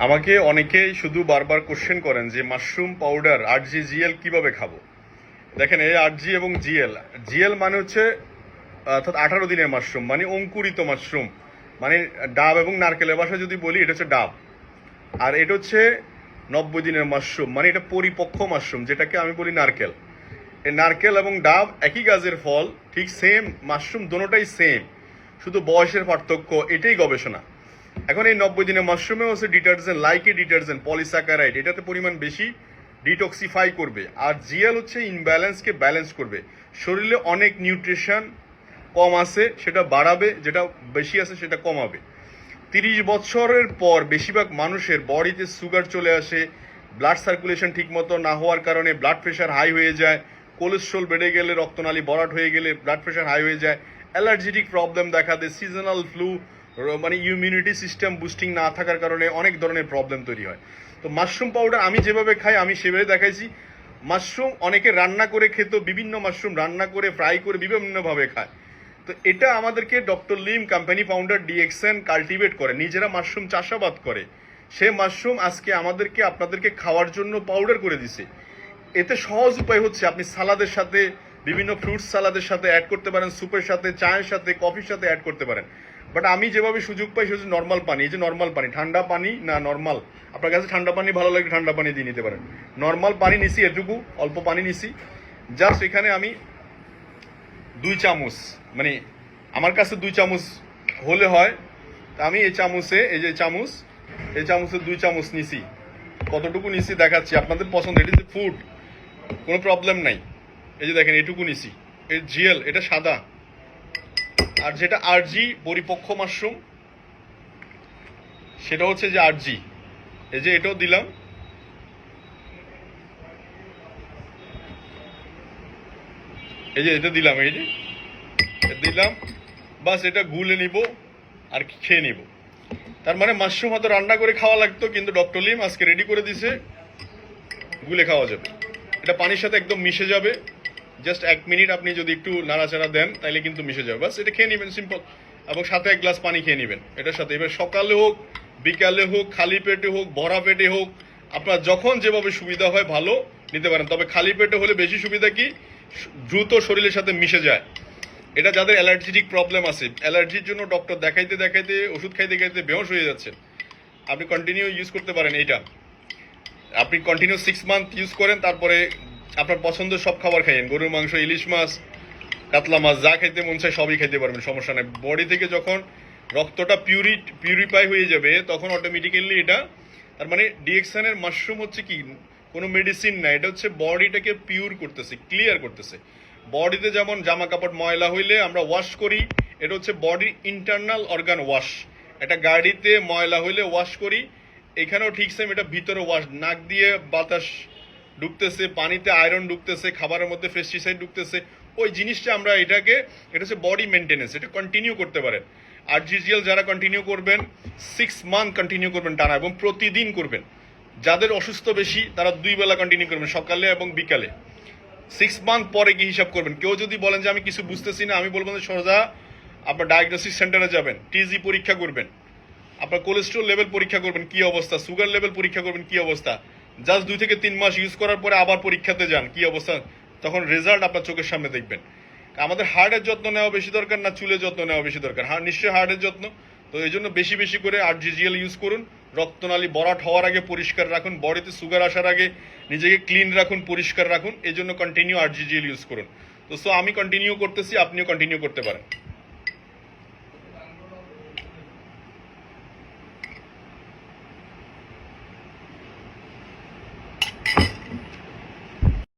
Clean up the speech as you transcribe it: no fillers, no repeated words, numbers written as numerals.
আমাকে অনেকেই শুধু বারবার কোশ্চেন করেন যে মাশরুম পাউডার 8G কিভাবে খাবো। দেখেন, এই 8G এবং জিএল, জিএল মানে হচ্ছে অর্থাৎ 18 দিনের মাশরুম, মানে অঙ্কুরিত মাশরুম, মানে ডাব এবং নারকেলের ভাষায় যদি বলি এটা হচ্ছে ডাব। আর এটা হচ্ছে 90 দিনের মাশরুম, মানে এটা পরিপক্ক মাশরুম, যেটাকে আমি বলি নারকেল। এই নারকেল এবং ডাব একই গাছের ফল, ঠিক সেম মাশরুম, দোনোটাই সেম, শুধু বয়সের পার্থক্য, এটাই গবেষণা। এখন এই 90 দিনের মাশরুমে হচ্ছে detergent, like a detergent, polysaccharide, এটাতে পরিমাণ বেশি, ডিটক্সিফাই করবে। আর জিএল হচ্ছে ইনব্যালেন্সকে ব্যালেন্স করবে। শরীরে অনেক নিউট্রিশন কম আছে সেটা বাড়াবে, যেটা বেশি আছে সেটা কমাবে। 30 বছরের পর বেশিরভাগ মানুষের বডিতে সুগার চলে আসে, ব্লাড সার্কুলেশন ঠিক মতো না হওয়ার কারণে ব্লাড প্রেশার হাই হয়ে যায়, কোলেস্ট্রল বেড়ে গেলে, রক্তনালী ভরাট হয়ে গেলে ব্লাড প্রেশার হাই হয়ে যায়, অ্যালার্জেটিক প্রবলেম দেখা দেয়, সিজনাল ফ্লু, মানে ইমিউনিটি সিস্টেম বুস্টিং না থাকার কারণে অনেক ধরনের প্রবলেম তৈরি হয়। তো মাশরুম পাউডার আমি যেভাবে খাই আমি সেভাবে দেখাইছি। মাশরুম অনেকে রান্না করে খেত, বিভিন্ন মাশরুম রান্না করে ফ্রাই করে বিভিন্নভাবে খায়। তো এটা আমাদেরকে doctor Lim company founder DXN cultivate করে, নিজেরা মাশরুম চাষাবাদ করে। সে মাশরুম আজকে আমাদেরকে আপনাদেরকে খাওয়ার জন্য পাউডার করে দিছে। এতে সহজ উপায় হচ্ছে আপনি সালাদের সাথে, বিভিন্ন ফ্রুটস সালাদের সাথে অ্যাড করতে পারেন, স্যুপের সাথে, চায়ের সাথে, কফির সাথে অ্যাড করতে পারেন। বাট আমি যেভাবে সুযোগ পাই সেটা হচ্ছে নর্মাল পানি। এই যে নর্মাল পানি, ঠান্ডা পানি না নর্মাল, আপনার কাছে ঠান্ডা পানি ভালো লাগে ঠান্ডা পানি দিয়ে নিতে পারেন। নর্মাল পানি নিছি, এটুকু অল্প পানি নিছি। জাস্ট এখানে আমি 2 চামচ, মানে আমার কাছে 2 চামচ হলে হয়। তা আমি এই চামচে, এই যে চামচ, এই চামচে 2 চামচ নিছি। কতটুকু নিছি দেখাচ্ছি, আপনাদের পছন্দ, এটা যে ফুড, কোনো প্রবলেম নাই। এই যে দেখেন এটুকু নিছি। এই জিএল এটা সাদা, আর যেটা 8G পরিপক্ক মাশরুম সেটা হচ্ছে যে 8G। এই যে এটাও দিলাম, এই যে এটা দিলাম, এই যে দিলাম, বাস এটা গুলে নিব আর খেয়ে নিব। তার মানে মাশরুম হয়তো রান্না করে খাওয়া লাগতো, কিন্তু ডক্টর লিম আজকে রেডি করে দিছে, গুলে খাওয়া যাবে। এটা পানির সাথে একদম মিশে যাবে। জাস্ট 1 মিনিট আপনি যদি একটু নাড়াচাড়া দেন তাহলে কিন্তু মিশে যাবে। বাস এটা খেয়ে নেবেন, সিম্পল। এবং সাথে 1 গ্লাস পানি খেয়ে নেবেন এটার সাথে। এবার সকালে হোক, বিকালে হোক, খালি পেটে হোক, ভরা পেটে হোক, আপনার যখন যেভাবে সুবিধা হয় ভালো নিতে পারেন। তবে খালি পেটে হলে বেশি সুবিধা কি, দ্রুত শরীরের সাথে মিশে যায়। এটা যাদের অ্যালার্জিটিক প্রবলেম আছে, অ্যালার্জির জন্য ডক্টর দেখাইতে দেখাইতে, ওষুধ খাইতে খাইতে বেহোশ হয়ে যাচ্ছে, আপনি কন্টিনিউ ইউজ করতে পারেন এইটা। আপনি কন্টিনিউ 6 মান্থ ইউজ করেন, তারপরে আপনার পছন্দের সব খাবার খাইয়েন, গরুর মাংস, ইলিশ মাছ, কাতলা মাছ, যা খাইতে মন চায় সবই খাইতে পারবেন, সমস্যা নেই। বডি থেকে যখন রক্তটা পিউরিফাই হয়ে যাবে তখন অটোমেটিক্যালি এটা, তার মানে ডিএক্সএনের মাশরুম হচ্ছে কি, কোনো মেডিসিন না, এটা হচ্ছে বডিটাকে পিওর করতেছে, ক্লিয়ার করতেছে। বডিতে যেমন জামা কাপড় ময়লা হইলে আমরা ওয়াশ করি, এটা হচ্ছে বডির ইন্টারনাল অর্গান ওয়াশ। একটা গাড়িতে ময়লা হইলে ওয়াশ করি, এখানেও ঠিক সেম, এটা ভিতরে ওয়াশ, নাক দিয়ে বাতাস ঢুকতেছে, পানিতে আয়রন ঢুকতেছে, খাবারের মধ্যে পেস্টিসাইড ঢুকতেছে, ওই জিনিসটা আমরা এটাকে, এটা হচ্ছে বডি মেনটেনেন্স, এটা কন্টিনিউ করতে পারেন। আর জিজিএল যারা কন্টিনিউ করবেন, 6 মান্থ কন্টিনিউ করবেন টানা, এবং প্রতিদিন করবেন। যাদের অসুস্থ বেশি তারা 2 বেলা কন্টিনিউ করবেন, সকালে এবং বিকালে। 6 মান্থ পরে কি হিসাব করবেন। কেউ যদি বলেন যে আমি কিছু বুঝতেছি না, আমি বলবো যে সোজা আপনার ডায়াগনোসিস সেন্টারে যাবেন, টিজি পরীক্ষা করবেন, আপনার কোলেস্ট্রল লেভেল পরীক্ষা করবেন কি অবস্থা, সুগার লেভেল পরীক্ষা করবেন কি অবস্থা। জাস্ট 2 থেকে 3 মাস ইউজ করার পরে আবার পরীক্ষাতে যান কি অবস্থা, তখন রেজাল্ট আপনার চোখের সামনে দেখবেন। আমাদের হার্টের যত্ন নেওয়া বেশি দরকার না চুলের যত্ন নেওয়া বেশি দরকার, নিশ্চয়ই হার্টের যত্ন। তো এই জন্য বেশি বেশি করে 8GGL ইউজ করুন। রক্তনালী ভরাট হওয়ার আগে পরিষ্কার রাখুন, বডিতে সুগার আসার আগে নিজেকে ক্লিন রাখুন, পরিষ্কার রাখুন। এই জন্য কন্টিনিউ 8GGL ইউজ করুন। তো আমি কন্টিনিউ করতেছি, আপনিও কন্টিনিউ করতে পারেন।